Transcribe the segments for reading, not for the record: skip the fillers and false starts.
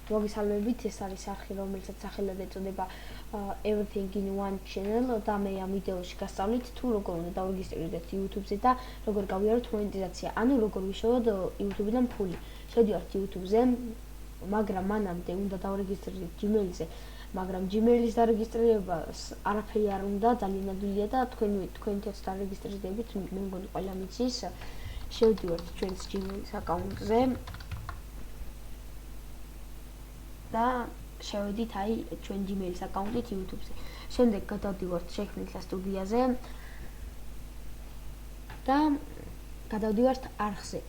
მოგესალმებით, ეს არის არხი, რომელსაც სახელად ეწოდება Everything in One Channel და მე ამ ვიდეოში გასწავლით თუ როგორ უნდა დავრეგისტრირდეთ YouTube-ზე და როგორ გავიაროთ მონეტიზაცია. ანუ როგორ ვიშოვოთ YouTube-დან ფული. შევდივართ YouTube-ზე, მაგრამ მანამდე უნდა დავრეგისტრირდეთ Gmail-ზე. მაგრამ Gmail-ის დარეგისტრირებას არაფერი არ უნდა, ძალიან ადვილია და თქვენითაც დარეგისტრირდებით, მე მგონი ყველა მიცის. შევდივართ ჩვენს Gmail-ის აკაუნტზე. და შევედით ჩვენ Gmail-ის აკაუნტით YouTube-ზე. შემდეგ გადავდივართ შექმნითა სტუდიაზე და გადავდივართ არხზე.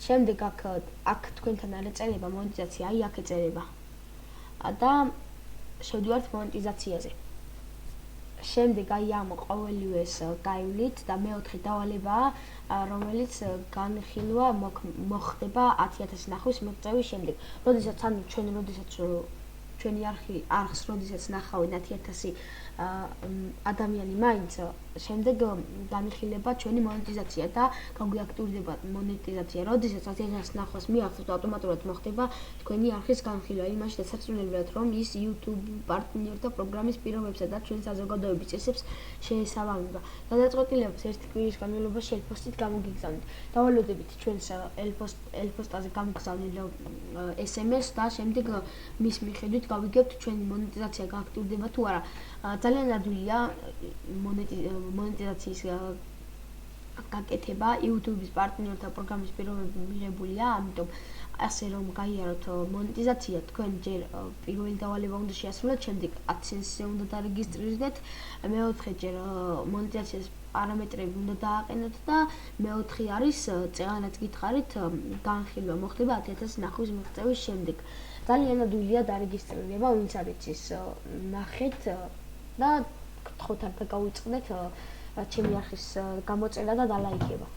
შემდეგ აქ თქვენთან არ ეწერება მონეტიზაცია, აქ ეწერება. და შევდივართ მონეტიზაციაზე. შემდეგ ამ ყოველივეს გაივლით და მეოთხე დავალებაა, რომელიც განხილვა მოხდება 10,000 ნახვის მიღწევის შემდეგ. როდესაც ჩვენი არხს როდესაც ნახავენ 10,000 ადამიანი მაინც, შემდეგ განხილება ჩვენი მონეტიზაცია და გაგვიაქტიურდება მონეტიზაცია. როდესაც 10,000 ნახვას მიაღწევთ, ავტომატურად მოხდება თქვენი არხის განხილვა. იმაში დასაწუნებლად, რომ ის YouTube პარტნიორთა პროგრამის პირობებსა და ჩვენი საზოგადოების წესებს შეესაბამება. გადაწყვეტილებას ერთი კვირის განმავლობაში ელფოსტით გამოგიგზავნით. დავალოდებით ჩვენს ელფოსტაზე გამოგზავნილ SMS და შემდეგ მის მიხედვით გავიგებთ ჩვენი მონეტიზაცია გააქტიურდება თუ არა. ძალიან ადვილია მონეტიზაციის გაკეთება. YouTube-ის პარტნიორთა პროგრამის პირობები მიღებულია, ამიტომ ასე რომ გაიაროთ მონეტიზაცია, თქვენ ჯერ პირველი დავალება უნდა შეასრულოთ, შემდეგ AdSense-ზე უნდა დარეგისტრირდეთ, მეოთხე ჯერ მონეტიზაციის პარამეტრები უნდა დააყენოთ და მეოთხე არის წეღანაც გითხარით, განხილვა მოხდება 10,000 ნახვის მიღწევის შემდეგ. ძალიან ადვილია დარეგისტრირება, ვინც არ იცის, ნახეთ და გთხოვთ არ დაგავიწყდეთ ჩემი არხის გამოწერა და დალაიქება.